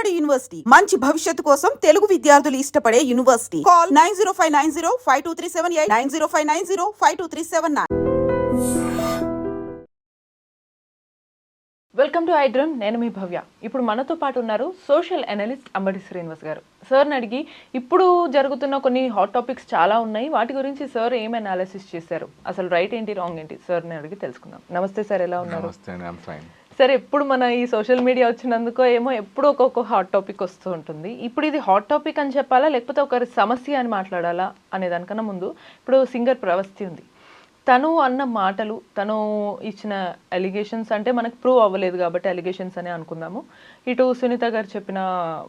Vijayawada university మంచి భవిష్యత్తు కోసం తెలుగు విద్యార్థులు ఇష్టపడే యూనివర్సిటీ. కాల్ 9059052378 9059052379. వెల్కమ్ టు ఐడ్రమ్. నేను మీ భవ్య. ఇప్పుడు మనతో పాటు ఉన్నారు సోషల్ అనలిస్ట్ అంబటి శ్రీనివాస్ గారు. సార్ని అడిగి ఇప్పుడు జరుగుతున్న కొన్ని హాట్ టాపిక్స్ చాలా ఉన్నాయి, వాటి గురించి సార్ ఏం అనాలిసిస్ చేశారు, అసలు రైట్ ఏంటి రాంగ్ ఏంటి సార్ని అడిగి తెలుసుకుందాం. నమస్తే సార్, ఎలా ఉన్నారు? సార్, ఎప్పుడు మన ఈ సోషల్ మీడియా వచ్చినందుకో ఏమో ఎప్పుడు ఒక్కొక్క హాట్ టాపిక్ వస్తూ ఉంటుంది. ఇప్పుడు ఇది హాట్ టాపిక్ అని చెప్పాలా, లేకపోతే ఒకరి సమస్య అని మాట్లాడాలా అనే దానికన్నా ముందు ఇప్పుడు సింగర్ ప్రవస్తి ఉంది. తను అన్న మాటలు, తను ఇచ్చిన అలిగేషన్స్, అంటే మనకు ప్రూవ్ అవ్వలేదు కాబట్టి అలిగేషన్స్ అనే అనుకుందాము. ఇటు సునీత గారు చెప్పిన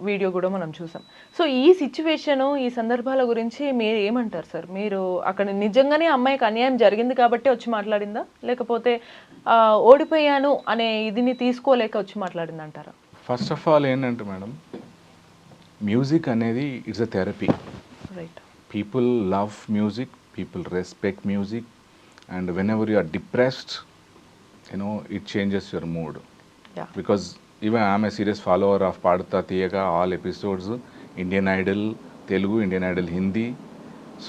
వీడియో కూడా మనం చూసాం. సో ఈ సిచ్యువేషను, ఈ సందర్భాల గురించి మీరు ఏమంటారు సార్? మీరు అక్కడ నిజంగానే అమ్మాయికి అన్యాయం జరిగింది కాబట్టి వచ్చి మాట్లాడిందా, లేకపోతే ఓడిపోయాను అనే ఇదిని తీసుకోలేక వచ్చి మాట్లాడింది అంటారా? ఫస్ట్ ఆఫ్ ఆల్ ఏంటంటే మేడం, మ్యూజిక్ అనేది it's a therapy. Right. People love music, people respect music. And whenever you are depressed, you know, it changes your mood. Yeah. Because even I am a serious follower of Paduta Thiyaga, all episodes, Indian Idol Telugu, Indian Idol Hindi.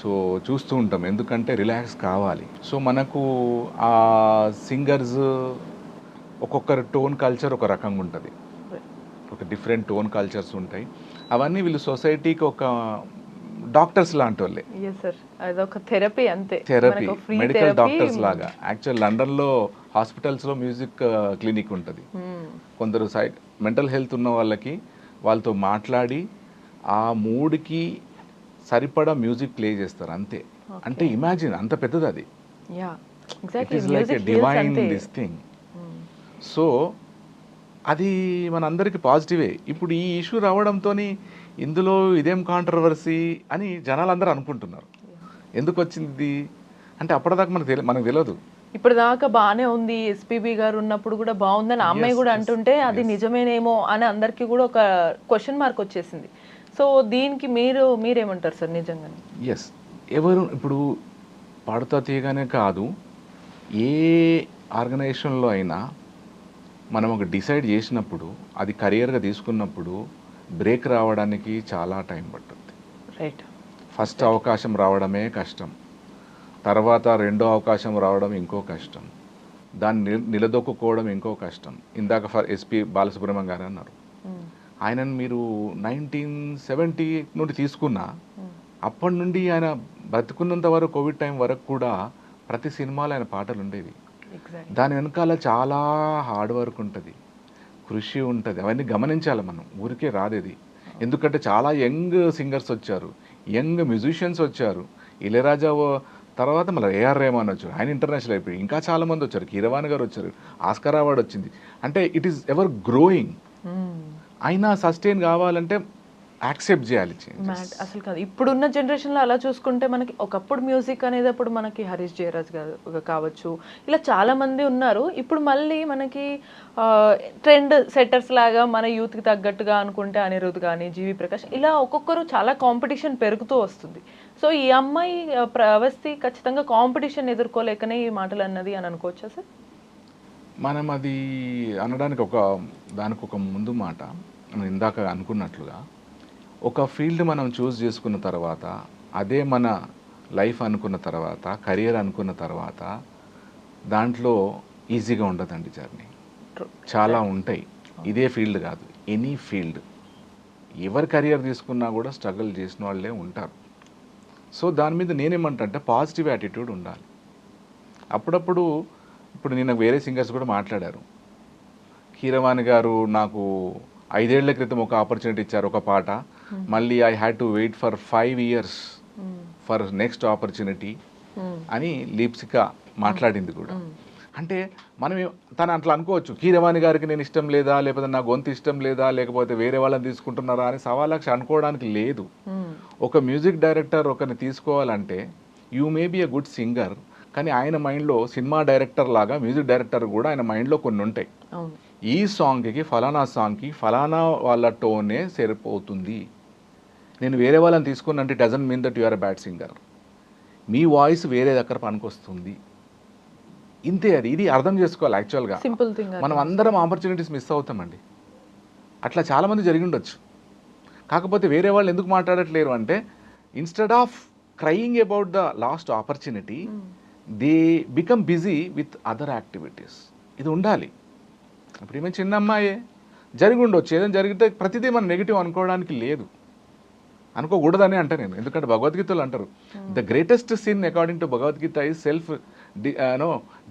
So చూస్తూ ఉంటాం, ఎందుకంటే relax కావాలి. So మనకు ఆ singers ఒక్కొక్కరు tone culture ఒక రకంగా ఉంటుంది, ఒక డిఫరెంట్ టోన్ కల్చర్స్ ఉంటాయి. అవన్నీ వీళ్ళు సొసైటీకి ఒక డాక్టర్స్ లాంటి వాళ్ళే. థెరపీ, మెడికల్ డాక్టర్స్ లాగా. యాక్చువల్ లండన్లో హాస్పిటల్స్లో మ్యూజిక్ క్లినిక్ ఉంటుంది. కొందరు మెంటల్ హెల్త్ ఉన్న వాళ్ళకి వాళ్ళతో మాట్లాడి ఆ మూడ్కి సరిపడా మ్యూజిక్ ప్లే చేస్తారు అంతే. అంటే ఇమాజిన్, అంత పెద్దది అది. It is like a divine this thing. So అది మనందరికీ పాజిటివే. ఇప్పుడు ఈ ఇష్యూ రావడంతో ఇందులో ఇదేం కాంట్రవర్సీ అని జనాలందరూ అనుకుంటున్నారు. ఎందుకు వచ్చింది అంటే అప్పటిదాకా మనకు తెలియదు. ఇప్పుడు దాకా బాగానే ఉంది, ఎస్పీబీ గారు ఉన్నప్పుడు కూడా బాగుందని అమ్మాయి కూడా అంటుంటే అది నిజమేనేమో అని అందరికీ కూడా ఒక క్వశ్చన్ మార్క్ వచ్చేసింది. సో దీనికి మీరేమంటారు సార్? నిజంగానే ఎస్, ఎవరు ఇప్పుడు పాడుతా తీయగానే కాదు, ఏ ఆర్గనైజేషన్లో అయినా మనం ఒక డిసైడ్ చేసినప్పుడు, అది కెరియర్గా తీసుకున్నప్పుడు బ్రేక్ రావడానికి చాలా టైం పడుతుంది. రైట్. ఫస్ట్ అవకాశం రావడమే కష్టం, తర్వాత రెండో అవకాశం రావడం ఇంకో కష్టం, దాన్ని నిలదొక్కుకోవడం ఇంకో కష్టం. ఇందాక ఎస్పీ బాలసుబ్రహ్మణ్యం గారు అన్నారు, ఆయనను మీరు 1970 నుండి తీసుకున్నా, అప్పటి నుండి ఆయన బ్రతుకున్నంత వరకు కోవిడ్ టైం వరకు కూడా ప్రతి సినిమాలో ఆయన పాటలు ఉండేవి. దాని వెనకాల చాలా హార్డ్ వర్క్ ఉంటుంది, కృషి ఉంటుంది. అవన్నీ గమనించాలి మనం, ఊరికే రాదేది. ఎందుకంటే చాలా యంగ్ సింగర్స్ వచ్చారు, యంగ్ మ్యూజిషియన్స్ వచ్చారు. ఇళయరాజా తర్వాత మళ్ళీ ఏఆర్ రెహమాన్ వచ్చారు, ఆయన ఇంటర్నేషనల్ అయిపోయి. ఇంకా చాలామంది వచ్చారు, కీరవాణి గారు వచ్చారు, ఆస్కార్ అవార్డు వచ్చింది. అంటే ఇట్ ఈస్ ఎవర్ గ్రోయింగ్. అయినా సస్టైన్ కావాలంటే యాక్సెప్ట్ చేయాలి. అసలు కాదు, ఇప్పుడున్న జనరేషన్లో అలా చూసుకుంటే మనకి ఒకప్పుడు మ్యూజిక్ అనేది అప్పుడు మనకి హరీష్ జయరాజ్ గారు కావచ్చు, ఇలా చాలామంది ఉన్నారు. ఇప్పుడు మళ్ళీ మనకి ట్రెండ్ సెట్టర్స్ లాగా మన యూత్కి తగ్గట్టుగా అనుకుంటే అనిరుద్ కానీ, జీవి ప్రకాష్, ఇలా ఒక్కొక్కరు చాలా కాంపిటీషన్ పెరుగుతూ వస్తుంది. సో ఈ అమ్మాయి ప్రవస్తి ఖచ్చితంగా కాంపిటీషన్ ఎదుర్కోలేకనే ఈ మాటలు అన్నది అని అనుకోవచ్చా సార్? మనం అది అనడానికి దానికి ఒక ముందు మాట, మనం ఇందాక అనుకున్నట్లుగా ఒక ఫీల్డ్ మనం చూస్ చేసుకున్న తర్వాత, అదే మన లైఫ్ అనుకున్న తర్వాత, కెరియర్ అనుకున్న తర్వాత, దాంట్లో ఈజీగా ఉండదండి జర్నీ. చాలా ఉంటాయి. ఇదే ఫీల్డ్ కాదు, ఎనీ ఫీల్డ్, ఎవరి కెరియర్ తీసుకున్నా కూడా స్ట్రగుల్ చేసిన వాళ్ళే ఉంటారు. సో దాని మీద నేనేమంటే పాజిటివ్ యాటిట్యూడ్ ఉండాలి. అప్పుడప్పుడు ఇప్పుడు నేను వేరే సింగర్స్ కూడా మాట్లాడారు. కీరవాణి గారు నాకు 5 ఏళ్ల క్రితం ఒక ఆపర్చునిటీ ఇచ్చారు, ఒక పాట. మళ్ళీ I had to wait for 5 years for next opportunity అని లిప్సికా మాట్లాడింది కూడా. అంటే మనం తను అట్లా అనుకోవచ్చు, కీరవాణి గారికి నేను ఇష్టం లేదా, లేకపోతే నా గొంతు ఇష్టం లేదా, లేకపోతే వేరే వాళ్ళని తీసుకుంటున్నారా అని 1,00,000 అనుకోవడానికి లేదు. ఒక మ్యూజిక్ డైరెక్టర్ ఒకరిని తీసుకోవాలంటే, you may be a good singer, కానీ ఆయన మైండ్లో సినిమా డైరెక్టర్ లాగా మ్యూజిక్ డైరెక్టర్ కూడా ఆయన మైండ్లో కొన్ని ఉంటాయి. ఈ సాంగ్కి ఫలానా సాంగ్కి ఫలానా వాళ్ళ టోనే సరిపోతుంది. నేను వేరే వాళ్ళని తీసుకున్నంటే doesn't mean that you are a bad singer. మీ వాయిస్ వేరే దగ్గర పనికొస్తుంది. ఇంతే, ఇది అర్థం చేసుకోవాలి. యాక్చువల్గా మనం అందరం ఆపర్చునిటీస్ మిస్ అవుతామండి. అట్లా చాలామంది జరిగి ఉండొచ్చు. కాకపోతే వేరే వాళ్ళు ఎందుకు మాట్లాడట్లేరు అంటే instead of crying about the last opportunity they become busy with other activities. ఇది ఉండాలి. ఇప్పుడు ఈమె చిన్న అమ్మాయే, జరిగి ఉండొచ్చు, ఏదైనా జరిగితే ప్రతిదీ మనం నెగిటివ్ అనుకోవడానికి లేదు, అనుకోకూడదని అంటే నేను. ఎందుకంటే భగవద్గీతలు అంటారు the greatest sin according to Bhagavad Gita is self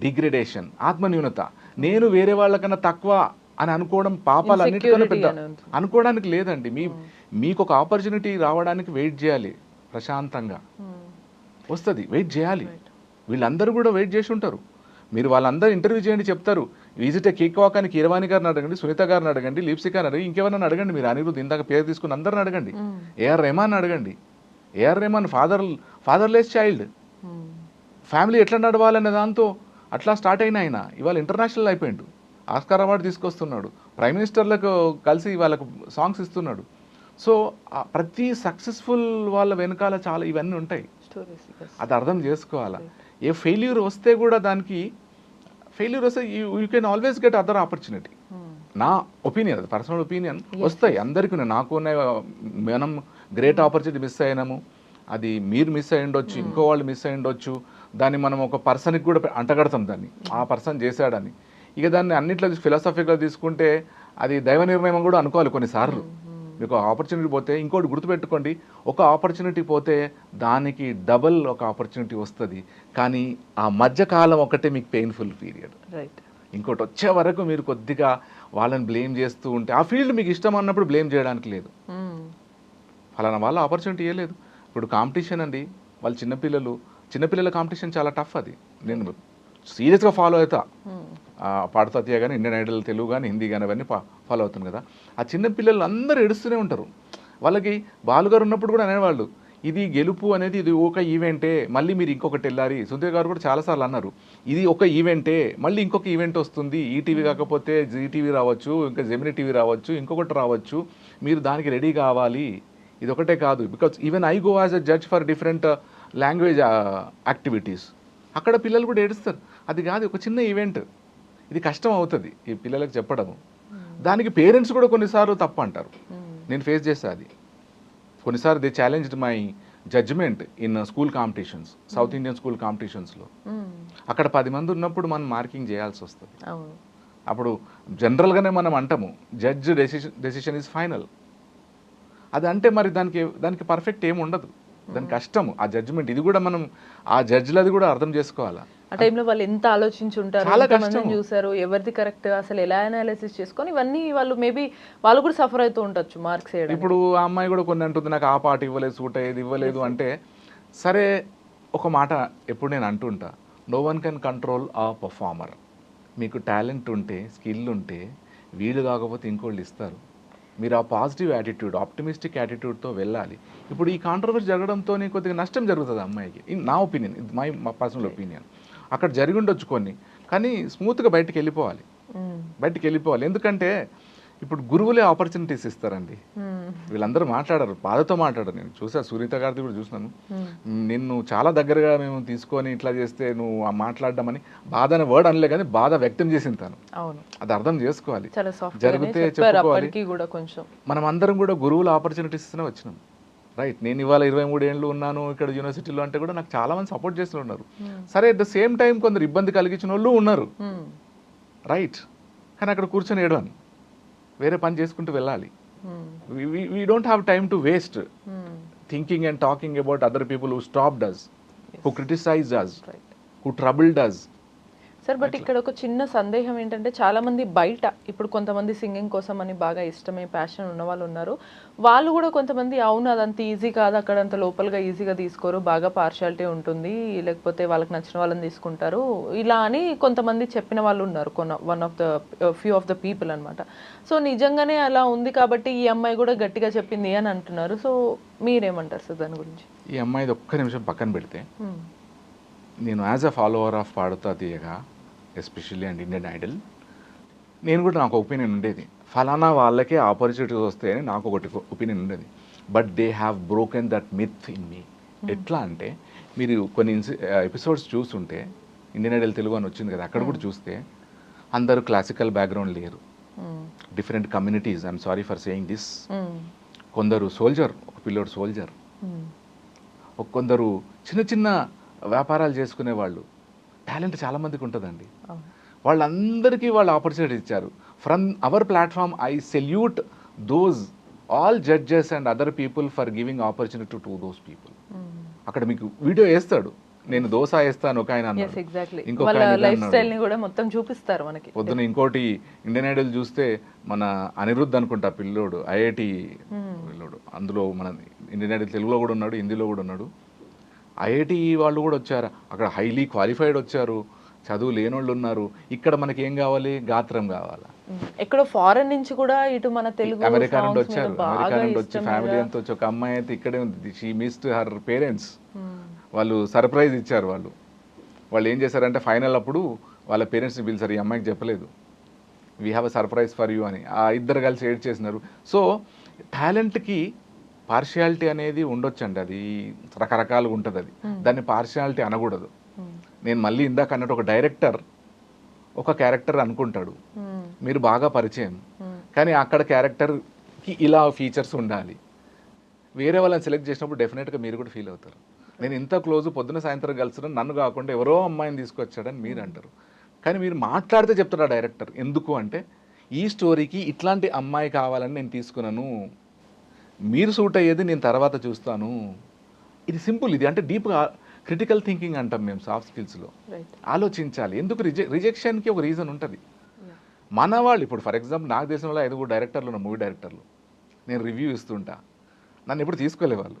degradation, ఆత్మన్యూనత. నేను వేరే వాళ్ళకన్నా తక్కువ అని అనుకోవడం పాపాలు అన్నిటికన్నా పెద్ద అనుకోవడానికి లేదండి. మీకు ఒక ఆపర్చునిటీ రావడానికి వెయిట్ చేయాలి, ప్రశాంతంగా వస్తుంది, వెయిట్ చేయాలి. వీళ్ళందరూ కూడా వెయిట్ చేసి ఉంటారు. మీరు వాళ్ళందరూ ఇంటర్వ్యూ చేయండి, చెప్తారు. విజిట్ కేక్ వాక్ అని కీరవాణి గారిని అడగండి, సునీత గారిని అడగండి, లిప్సిక్ అని అడగండి, ఇంకెవరైనా అడగండి. మీరు అనిరుద్ధ్ ఇందాక పేరు తీసుకుని అందరిని అడగండి. ఏఆర్ రెహమాన్ అడగండి. A R Rahman fatherless child, family ఎట్లా నడవాలనే దాంతో అట్లా స్టార్ట్ అయిన ఆయన ఇవాళ ఇంటర్నేషనల్ అయిపోయిండు. ఆస్కార్ అవార్డు తీసుకొస్తున్నాడు, ప్రైమ్ మినిస్టర్లకు కలిసి వాళ్ళకు సాంగ్స్ ఇస్తున్నాడు. సో ప్రతి సక్సెస్ఫుల్ వాళ్ళ వెనకాల చాలా ఇవన్నీ ఉంటాయి, అది అర్థం చేసుకోవాలా. ఏ ఫెయిల్యూర్ వస్తే కూడా దానికి ఫెయిల్యూర్ వస్తే you can always get other opportunity. నా ఒపీనియన్, అది పర్సనల్ ఒపీనియన్. వస్తాయి అందరికీ. నాకు మనం గ్రేట్ ఆపర్చునిటీ మిస్ అయినాము, అది మీరు మిస్ అయ్యి ఉండొచ్చు, ఇంకో వాళ్ళు మిస్ అయ్యి ఉండొచ్చు. దాన్ని మనం ఒక పర్సన్కి కూడా అంటగడతాం దాన్ని, ఆ పర్సన్ చేశాడని. ఇక దాన్ని అన్నిట్లో ఫిలాసఫికల్గా తీసుకుంటే అది దైవ నిర్ణయం కూడా అనుకోవాలి కొన్నిసార్లు. మీకు ఆపర్చునిటీ పోతే, ఇంకోటి గుర్తుపెట్టుకోండి, ఒక ఆపర్చునిటీ పోతే దానికి డబల్ ఒక ఆపర్చునిటీ వస్తుంది. కానీ ఆ మధ్యకాలం ఒకటే మీకు పెయిన్ఫుల్ పీరియడ్. ఇంకోటి వచ్చే వరకు మీరు కొద్దిగా వాళ్ళని బ్లేమ్ చేస్తూ ఉంటే, ఆ ఫీల్డ్ మీకు ఇష్టం అన్నప్పుడు బ్లేమ్ చేయడానికి లేదు. ఫలానా వాళ్ళ ఆపర్చునిటీ ఇవ్వలేదు. ఇప్పుడు కాంపిటీషన్ అండి, వాళ్ళు చిన్నపిల్లల కాంపిటీషన్ చాలా టఫ్. అది నేను సీరియస్గా ఫాలో అవుతా. పాడుతా తీయ కానీ, ఇండియన్ ఐడల్ తెలుగు కానీ, హిందీ కానీ అవన్నీ ఫాలో అవుతాను కదా. ఆ చిన్న పిల్లలు అందరూ ఏడుస్తూనే ఉంటారు. వాళ్ళకి బాలుగారు ఉన్నప్పుడు కూడా అనేవాళ్ళు, ఇది గెలుపు అనేది ఇది ఒక ఈవెంటే, మళ్ళీ మీరు ఇంకొకటి వెళ్ళాలి. సుధీర్ గారు కూడా చాలాసార్లు అన్నారు, ఇది ఒక ఈవెంటే, మళ్ళీ ఇంకొక ఈవెంట్ వస్తుంది. ఈటీవీ కాకపోతే జీటీవీ రావచ్చు, ఇంకా జెమినీ టీవీ రావచ్చు, ఇంకొకటి రావచ్చు, మీరు దానికి రెడీ కావాలి. ఇది ఒకటే కాదు, because even I go as a judge for different language activities. అక్కడ పిల్లలు కూడా ఏడుస్తారు. అది కాదు, ఒక చిన్న ఈవెంట్, ఇది కష్టం అవుతుంది ఈ పిల్లలకు చెప్పడము. దానికి పేరెంట్స్ కూడా కొన్నిసార్లు తప్పు అంటారు. నేను ఫేస్ చేస్తా అది కొన్నిసార్లు. They challenged my judgement in school competitions, south Indian school కాంపిటీషన్స్లో. అక్కడ 10 మంది ఉన్నప్పుడు మనం మార్కింగ్ చేయాల్సి వస్తుంది. అప్పుడు జనరల్గానే మనం అంటాము జడ్జ్ డెసిషన్ ఈజ్ ఫైనల్. అది అంటే మరి దానికి పర్ఫెక్ట్ ఏమి ఉండదు, దాని కష్టము ఆ జడ్జిమెంట్. ఇది కూడా మనం ఆ జడ్జిలది కూడా అర్థం చేసుకోవాలా. ఆ టైంలో వాళ్ళు ఎంత ఆలోచించి ఉంటారు, ఎంతమందిని చూసారు, ఎవరిది కరెక్ట్, అసలు ఎలా అనాలిసిస్ చేసుకొని ఇవన్నీ వాళ్ళు మేబీ వాళ్ళు కూడా సఫర్ అవుతూ ఉండొచ్చు మార్క్స్ వేయడం. ఇప్పుడు ఆ అమ్మాయి కూడా కొన్ని అంటుంది, నాకు ఆ పాట ఇవ్వలేదు, సూట్ అయ్యేది ఇవ్వలేదు అంటే. సరే, ఒక మాట ఎప్పుడు నేను అంటుంటా, నో వన్ కెన్ కంట్రోల్ ఆ పర్ఫార్మర్. మీకు టాలెంట్ ఉంటే, స్కిల్ ఉంటే, వీళ్ళు కాకపోతే ఇంకోళ్ళు ఇస్తారు. మీరు ఆ పాజిటివ్ యాటిట్యూడ్, ఆప్టిమిస్టిక్ యాటిట్యూడ్తో వెళ్ళాలి. ఇప్పుడు ఈ కాంట్రవర్సీ జరగడంతో కొద్దిగా నష్టం జరుగుతుంది అమ్మాయికి, నా ఒపీనియన్, ఇది మై పర్సనల్ ఒపీనియన్. అక్కడ జరిగి ఉండొచ్చు కొన్ని, కానీ స్మూత్గా బయటికి వెళ్ళిపోవాలి. ఎందుకంటే ఇప్పుడు గురువులే ఆపర్చునిటీస్ ఇస్తారండి. వీళ్ళందరూ మాట్లాడారు, బాధతో మాట్లాడారు. నేను చూసా, సునీత గారిది కూడా చూసినాను. నిన్ను చాలా దగ్గరగా మేము తీసుకొని ఇట్లా చేస్తే నువ్వు మాట్లాడడం అని, బాధ అనే వర్డ్ అనలే కానీ బాధ వ్యక్తం చేసింది తను. అది అర్థం చేసుకోవాలి, జరిగితే చెప్పుకోవాలి. మనం అందరం కూడా గురువుల ఆపర్చునిటీస్ ఇస్తూనే వచ్చినాం. రైట్, నేను ఇవాళ 23 ఏళ్ళు ఉన్నాను ఇక్కడ యూనివర్సిటీలో అంటే కూడా నాకు చాలా మంది సపోర్ట్ చేస్తూ ఉన్నారు. సరే, అట్ ద సేమ్ టైం కొందరు ఇబ్బంది కలిగించిన వాళ్ళు ఉన్నారు. రైట్, కానీ అక్కడ కూర్చొని ఏడవను, వేరే పని చేసుకుంటూ వెళ్ళాలి. We don't have time to waste thinking and talking about other people who stopped us, who criticized us, who troubled us. Sir, but ఇక్కడ ఒక చిన్న సందేహం ఏంటంటే, చాలా మంది బయట ఇప్పుడు కొంతమంది సింగింగ్ కోసం అని బాగా ఇష్టమే, ప్యాషన్ ఉన్న వాళ్ళు ఉన్నారు. వాళ్ళు కూడా కొంతమంది అవును అదంత ఈజీ కాదు, అక్కడ అంత లోపలగా ఈజీగా తీసుకోరు, బాగా పార్షాలిటీ ఉంటుంది, లేకపోతే వాళ్ళకి నచ్చిన వాళ్ళని తీసుకుంటారు, ఇలా అని కొంతమంది చెప్పిన వాళ్ళు ఉన్నారు. ఫ్యూ ఆఫ్ ద పీపుల్ అనమాట. సో నిజంగానే అలా ఉంది కాబట్టి ఈ అమ్మాయి కూడా గట్టిగా చెప్పింది అని అంటున్నారు. సో మీరేమంటారు సార్ దాని గురించి? ఈ అమ్మాయిది ఒక్క నిమిషం పక్కన పెడితే, నేను యాజ్ అ ఫాలోవర్ ఆఫ్ పాడుతా తీయగా, ఎస్పెషల్లీ అండ్ ఇండియన్ ఐడల్, నేను కూడా నాకు ఒపీనియన్ ఉండేది, ఫలానా వాళ్ళకే ఆపర్చునిటీస్ వస్తాయని నాకు ఒకటి ఒపీనియన్ ఉండేది. But they have broken that myth in me. ఎట్లా అంటే, మీరు కొన్ని ఎపిసోడ్స్ చూస్తుంటే, ఇండియన్ ఐడల్ తెలుగు అని వచ్చింది కదా, అక్కడ కూడా చూస్తే అందరూ క్లాసికల్ బ్యాక్గ్రౌండ్ లేరు, different communities, I'm sorry for saying this. కొందరు సోల్జర్, ఒక పిల్లోడు సోల్జర్, కొందరు చిన్న చిన్న వ్యాపారాలు చేసుకునే వాళ్ళు. టాలెంట్ చాలామందికి ఉంటుందండి. వాళ్ళందరికీ వాళ్ళు ఆపర్చునిటీ ఇచ్చారు. From our platform I salute those all judges and other people for giving opportunity to those people. అక్కడ మీకు వీడియో వేస్తాడు, నేను దోశ వేస్తాను ఒక ఆయన అన్నాడు, ఇంకొక చూపిస్తారు మనకి. పొద్దున ఇంకోటి ఇండియన్ ఐడల్ చూస్తే మన అనిరుద్ధ్ అనుకుంటా పిల్లోడు, ఐఐటి పిల్లోడు, అందులో మన ఇండియన్ ఐడల్ తెలుగులో కూడా ఉన్నాడు, హిందీలో కూడా ఉన్నాడు. ఐఐటి వాళ్ళు కూడా వచ్చారు, అక్కడ హైలీ క్వాలిఫైడ్ వచ్చారు, చదువు లేనోళ్ళు ఉన్నారు. ఇక్కడ మనకి ఏం కావాలి, గాత్రం కావాలా. ఎక్కడో ఫారెన్ నుంచి కూడా ఇటు మన తెలుగు అమెరికా నుండి వచ్చారు, అమెరికా నుండి వచ్చి ఫ్యామిలీ అంతా వచ్చి, ఒక అమ్మాయి అయితే ఇక్కడే ఉంది, షీ మిస్డ్ హర్ పేరెంట్స్. వాళ్ళు సర్ప్రైజ్ ఇచ్చారు. వాళ్ళు ఏం చేశారంటే ఫైనల్ అప్పుడు వాళ్ళ పేరెంట్స్ని పిలిచారు, ఈ అమ్మాయికి చెప్పలేదు, we have a surprise for you అని. ఆ ఇద్దరు కలిసి ఏడ్ చేసినారు. సో టాలెంట్కి పార్షియాలిటీ అనేది ఉండొచ్చండి, అది రకరకాలుగా ఉంటుంది. అది దాన్ని పార్షియాలిటీ అనకూడదు. నేను మళ్ళీ ఇందాక అన్నట్టు ఒక డైరెక్టర్ ఒక క్యారెక్టర్ అనుకుంటాడు, మీరు బాగా పరిచయం, కానీ అక్కడ క్యారెక్టర్కి ఇలా ఫీచర్స్ ఉండాలి. వేరే వాళ్ళని సెలెక్ట్ చేసినప్పుడు డెఫినెట్గా మీరు కూడా ఫీల్ అవుతారు, నేను ఇంత క్లోజ్ పొద్దున సాయంత్రం కలిసిన నన్ను కాకుండా ఎవరో అమ్మాయిని తీసుకొచ్చాడని మీరు అంటారు. కానీ మీరు మాట్లాడితే చెప్తాడు ఆ డైరెక్టర్, ఎందుకు అంటే ఈ స్టోరీకి ఇట్లాంటి అమ్మాయి కావాలని నేను తీసుకున్నాను, మీరు సూట్ అయ్యేది నేను తర్వాత చూస్తాను. ఇది సింపుల్, ఇది అంటే డీప్గా క్రిటికల్ థింకింగ్ అంటాం మేము సాఫ్ట్ స్కిల్స్లో. ఆలోచించాలి, ఎందుకు రిజెక్షన్కి ఒక రీజన్ ఉంటుంది. మన వాళ్ళు ఇప్పుడు ఫర్ ఎగ్జాంపుల్ నాకు తెలిసిన వాళ్ళు 5 డైరెక్టర్లు ఉన్న మూవీ డైరెక్టర్లు, నేను రివ్యూ ఇస్తుంటా, నన్ను ఎప్పుడు తీసుకోలే వాళ్ళు.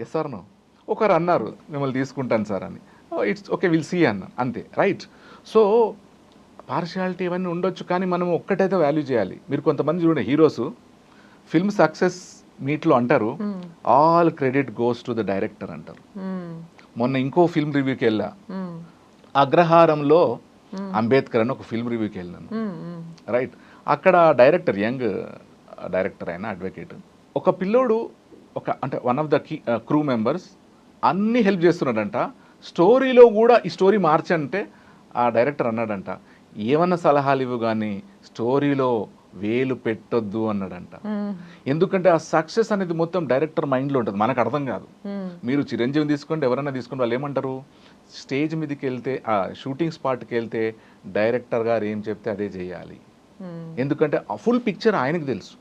ఎస్ సార్ నో, ఒకరు అన్నారు మిమ్మల్ని తీసుకుంటాను సార్ అని, ఇట్స్ ఓకే విల్ సీ అన్న, అంతే, రైట్. సో పార్షియాలిటీ ఇవన్నీ ఉండొచ్చు, కానీ మనం ఒక్కటైతే వాల్యూ చేయాలి. మీరు కొంతమంది చూడండి హీరోస్ ఫిల్మ్ సక్సెస్ మీట్లో అంటారు, all credit goes to the director అంటారు. మొన్న ఇంకో ఫిల్మ్ రివ్యూకి వెళ్ళా, అగ్రహారంలో అంబేద్కర్ అని ఒక ఫిల్మ్ రివ్యూకి వెళ్ళాను, రైట్. అక్కడ డైరెక్టర్, యంగ్ డైరెక్టర్ అయిన అడ్వకేట్, ఒక పిల్లోడు, ఒక అంటే one of the crew members అన్నీ హెల్ప్ చేస్తున్నాడంట. స్టోరీలో కూడా ఈ స్టోరీ మార్చంటే ఆ డైరెక్టర్ అన్నాడంట, ఏమన్నా సలహాలు ఇవ్వు కానీ స్టోరీలో వేలు పెట్టొద్దు అన్నాడంట. ఎందుకంటే ఆ సక్సెస్ అనేది మొత్తం డైరెక్టర్ మైండ్లో ఉంటుంది, మనకు అర్థం కాదు. మీరు చిరంజీవి తీసుకోండి, ఎవరైనా తీసుకోండి, వాళ్ళు ఏమంటారు, స్టేజ్ మీదకి వెళ్తే ఆ షూటింగ్ స్పాట్కి వెళ్తే డైరెక్టర్ గారు ఏం చెప్తే అదే చేయాలి, ఎందుకంటే ఆ ఫుల్ పిక్చర్ ఆయనకు తెలుసు.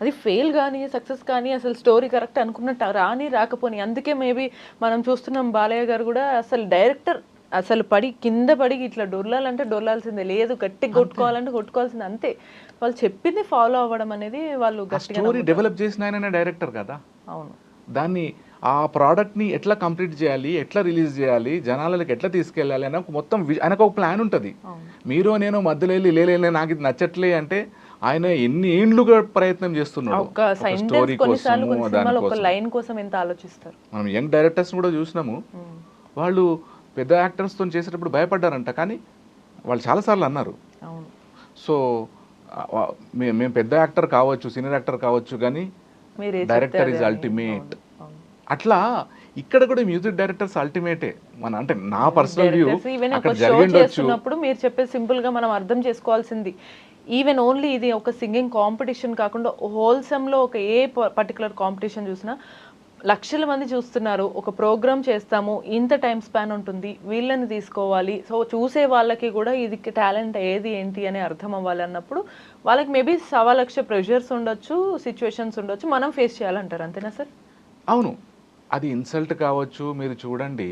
అది ఫెయిల్ కానీ సక్సెస్ కానీ అసలు స్టోరీ కరెక్ట్ అనుకున్నట్టు రాకపోని, అందుకే మేబీ మనం చూస్తున్నాం బాలయ్య గారు కూడా అసలు డైరెక్టర్ అసలు కింద పడి ఇట్లా డొర్లాలంటే డొర్లాల్సిందే, లేదు గట్టిగా కొట్టుకోవాలంటే కొట్టుకోవాల్సిందే, అంతే. వాళ్ళు చెప్పింది ఫాలో అవ్వడం అనేది వాళ్ళు స్టోరీ డెవలప్ చేసిన ఆయన డైరెక్టర్ కదా. అవును, దాన్ని ఆ ప్రోడక్ట్ని ఎట్లా కంప్లీట్ చేయాలి, ఎట్లా రిలీజ్ చేయాలి, జనాలకి ఎట్లా తీసుకెళ్ళాలి అని మొత్తం ఆయనకు ఒక ప్లాన్ ఉంటుంది. మీరు నేను మధ్యలో వెళ్ళి లేలే నాకు ఇది నచ్చట్లే అంటే ఆయన ఎన్ని ఏండ్లుగా ప్రయత్నం చేస్తున్నాడు స్టోరీ కోసం. మనం యంగ్ డైరెక్టర్స్ కూడా చూసినాము, వాళ్ళు పెద్ద యాక్టర్స్తో చేసేటప్పుడు భయపడ్డారంట, కానీ వాళ్ళు చాలాసార్లు అన్నారు, సో మేము పెద్ద యాక్టర్ కావచ్చు, సీనియర్ యాక్టర్ కావచ్చు, కానీ డైరెక్టర్ ఈజ్ అల్టిమేట్. అట్లా ఇక్కడ కూడా మ్యూజిక్ డైరెక్టర్స్ అల్టిమేటే. మన అంటే నా పర్సనల్ వ్యూ అక్కడ జరిగిండొచ్చు. మీరు చెప్పే సింపుల్ గా మనం అర్థం చేసుకోవాల్సింది, ఈవెన్ ఓన్లీ ఇది ఒక సింగింగ్ కాంపిటీషన్ కాకుండా హోల్సమ్లో ఒక ఏ పర్టికులర్ కాంపిటీషన్ చూసినా లక్షల మంది చూస్తున్నారు, ఒక ప్రోగ్రామ్ చేస్తాము, ఇంత టైం స్పాన్ ఉంటుంది, వీళ్ళని తీసుకోవాలి, సో చూసే వాళ్ళకి కూడా ఇది టాలెంట్ ఏది ఏంటి అని అర్థం అవ్వాలి అన్నప్పుడు వాళ్ళకి మేబీ 1,00,000 ప్రెషర్స్ ఉండొచ్చు, సిచ్యువేషన్స్ ఉండొచ్చు, మనం ఫేస్ చేయాలంటారు, అంతేనా సార్? అవును, అది ఇన్సల్ట్ కావచ్చు. మీరు చూడండి,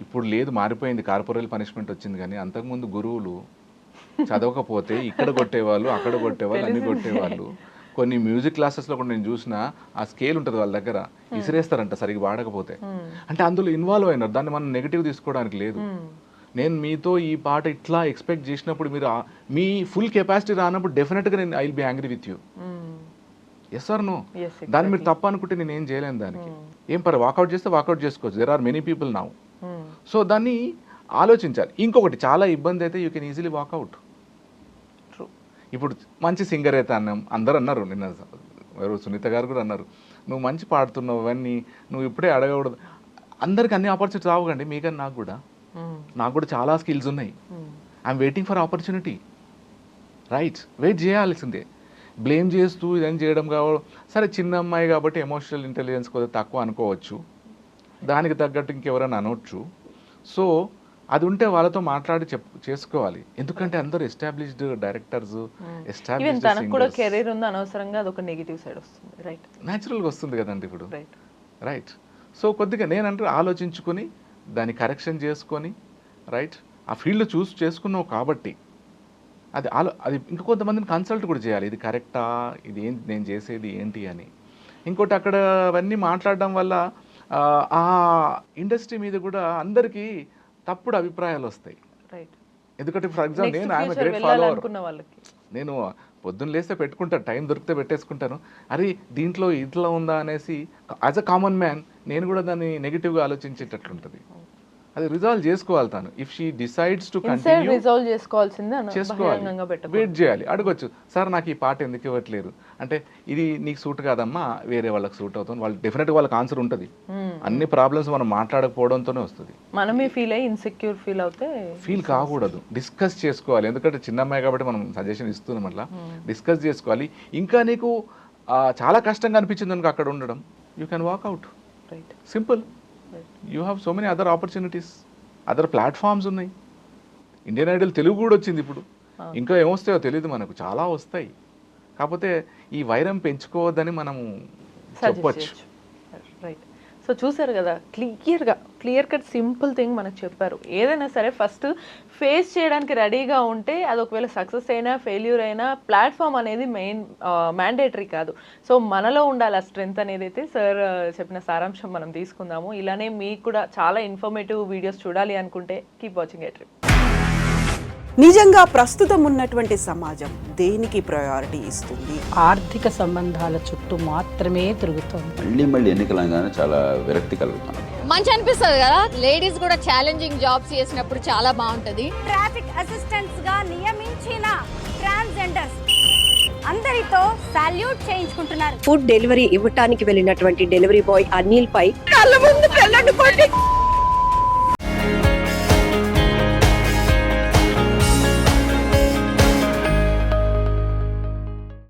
ఇప్పుడు లేదు, మారిపోయింది, కార్పొరేట్ పనిష్మెంట్ వచ్చింది, కానీ అంతకుముందు గురువులు చదవకపోతే ఇక్కడ కొట్టేవాళ్ళు, అక్కడ కొట్టేవాళ్ళు, అన్ని కొట్టేవాళ్ళు. కొన్ని మ్యూజిక్ క్లాసెస్లో కూడా నేను చూసిన ఆ స్కేల్ ఉంటుంది వాళ్ళ దగ్గర, ఇసిరేస్తారంట సరిగ్గా వాడకపోతే. అంటే అందులో ఇన్వాల్వ్ అయినారు, దాన్ని మనం నెగిటివ్ తీసుకోవడానికి లేదు. నేను మీతో ఈ పాట ఇట్లా ఎక్స్పెక్ట్ చేసినప్పుడు మీరు మీ ఫుల్ కెపాసిటీ రానప్పుడు డెఫినెట్గా నేను I will be angry with you. Yes or no? దాన్ని మీరు తప్ప అనుకుంటే నేను ఏం చేయలేను దానికి. ఏం వాకౌట్ చేస్తే వాకౌట్ చేసుకోవచ్చు, there are many people now. So దాన్ని ఆలోచించాలి. ఇంకొకటి చాలా ఇబ్బంది అయితే యూ కెన్ ఈజీలీ వాకౌట్. ఇప్పుడు మంచి సింగర్ అయితే అన్నాం, అందరూ అన్నారు, నిన్న ఎవరు సునీత గారు కూడా అన్నారు, నువ్వు మంచి పాడుతున్నావు, అవన్నీ నువ్వు ఇప్పుడే అడగకూడదు. అందరికి అన్ని ఆపర్చునిటీ రావుకండి, మీకని నాకు కూడా చాలా స్కిల్స్ ఉన్నాయి. I'm waiting for opportunity. Right, wait చేయాల్సిందే. బ్లేమ్ చేస్తూ ఇదని చేయడం కావడం, సరే చిన్న అమ్మాయి కాబట్టి ఎమోషనల్ ఇంటెలిజెన్స్ కొద్దిగా తక్కువ అనుకోవచ్చు, దానికి తగ్గట్టు ఇంకెవరైనా అనవచ్చు. సో అది ఉంటే వాళ్ళతో మాట్లాడి చేసుకోవాలి. ఎందుకంటే అందరూ ఎస్టాబ్లిష్డ్ డైరెక్టర్స్, ఈవెన్ తనకు కూడా కెరీర్ ఉంది, అనవసరంగా అదొక నెగిటివ్ సైడ్ వస్తుంది. రైట్, న్యాచురల్గా వస్తుంది కదండి ఇప్పుడు. Right right. సో కొద్దిగా నేనంటే ఆలోచించుకొని దాన్ని కరెక్షన్ చేసుకొని, రైట్, ఆ ఫీల్డ్ చూస్ చేసుకున్నావు కాబట్టి అది ఇంకా కొంతమందిని కన్సల్ట్ కూడా చేయాలి. ఇది కరెక్టా, ఇది ఏంటి నేను చేసేది ఏంటి అని. ఇంకోటి అక్కడ అవన్నీ మాట్లాడడం వల్ల ఆ ఇండస్ట్రీ మీద కూడా అందరికీ తప్పుడు అభిప్రాయాలు వస్తాయి. రైట్. ఎందుకంటే ఫర్ ఎగ్జాంపుల్ నేను ఐఎమ్ గ్రేట్ ఫాలోవర్. వాళ్ళకి నేను పొద్దున్న లేస్తే పెట్టుకుంటాను, టైం దొరికితే పెట్టేసుకుంటాను. అరే దీంట్లో ఇట్లా ఉందా అనేసి యాజ్ అ కామన్ మ్యాన్ నేను కూడా దాన్ని నెగిటివ్గా ఆలోచించేటట్లుంటుంది. అది రిజాల్వ్ చేసుకోవాలి తను. If she decides to continue resolve చేసుకోవాల్సిందే, చేసుకోవాలి, వెయిట్ చేయాలి. అడగొచ్చు, సార్ నాకు ఈ పాట ఎందుకు ఇవ్వట్లేరు అంటే, ఇది నీకు సూట్ కాదమ్మా, వేరే వాళ్ళకి సూట్ అవుతుంది. వాళ్ళు డెఫినెట్గా వాళ్ళకి ఆన్సర్ ఉంటుంది. అన్ని ప్రాబ్లమ్స్ మనం మాట్లాడకపోవడంతోనే వస్తుంది. మనమే ఫీల్ అయ్యి ఇన్సెక్యూర్ ఫీల్ అవుతే ఫీల్ కాకూడదు, డిస్కస్ చేసుకోవాలి. ఎందుకంటే చిన్న అమ్మాయి కాబట్టి మనం సజెషన్ ఇస్తున్నాం, అట్లా డిస్కస్ చేసుకోవాలి. ఇంకా నీకు చాలా కష్టంగా అనిపించింది అనుకో అక్కడ ఉండడం, you can walk out. Right, simple. You have so many other opportunities, other platforms ఉన్నాయి. ఇండియన్ ఐడల్ తెలుగు కూడా వచ్చింది ఇప్పుడు, ఇంకా ఏమొస్తాయో తెలియదు మనకు, చాలా వస్తాయి. కాకపోతే ఈ వైరం పెంచుకోవద్దని మనము చెప్పొచ్చు. రైట్. సో చూసారు కదా, క్లియర్ కట్ సింపుల్ థింగ్ మనకు చెప్పారు. ఏదైనా సరే ఫస్ట్ ఫేస్ చేయడానికి రెడీగా ఉంటే అది ఒకవేళ సక్సెస్ అయినా ఫెయిల్యూర్ అయినా ప్లాట్ఫామ్ అనేది మ్యాండేటరీ కాదు. సో మనలో ఉండాలి ఆ స్ట్రెంగ్త్ అనేది. అయితే సార్ చెప్పిన సారాంశం మనం తీసుకుందాము. ఇలానే మీకు కూడా చాలా ఇన్ఫర్మేటివ్ వీడియోస్ చూడాలి అనుకుంటే కీప్ వాచింగ్ ఎట్రీ. నిజంగా ప్రస్తుతం ఉన్నటువంటి సమాజం దేనికి ప్రయారిటీ ఇస్తుంది? ఆర్థిక సంబంధాల చుట్టూ మాత్రమే తిరుగుతోంది. మళ్ళీ ఎన్నికలంగానే చాలా విరక్తి కలుగుతాను. మంచి అనిపిస్తుంది కదా, లేడీస్ కూడా ఛాలెంజింగ్ జాబ్స్ చేసినప్పుడు చాలా బాగుంటది. ట్రాఫిక్ అసిస్టెంట్స్ గా నియమించిన ట్రాన్స్జెండర్స్ అందరితో సాల్యూట్ చేయించుకుంటున్నారు. ఫుడ్ డెలివరీ ఇవ్వటానికి వెళ్ళినటువంటి డెలివరీ బాయ్ అనిల్ పై కళ్ళ ముందు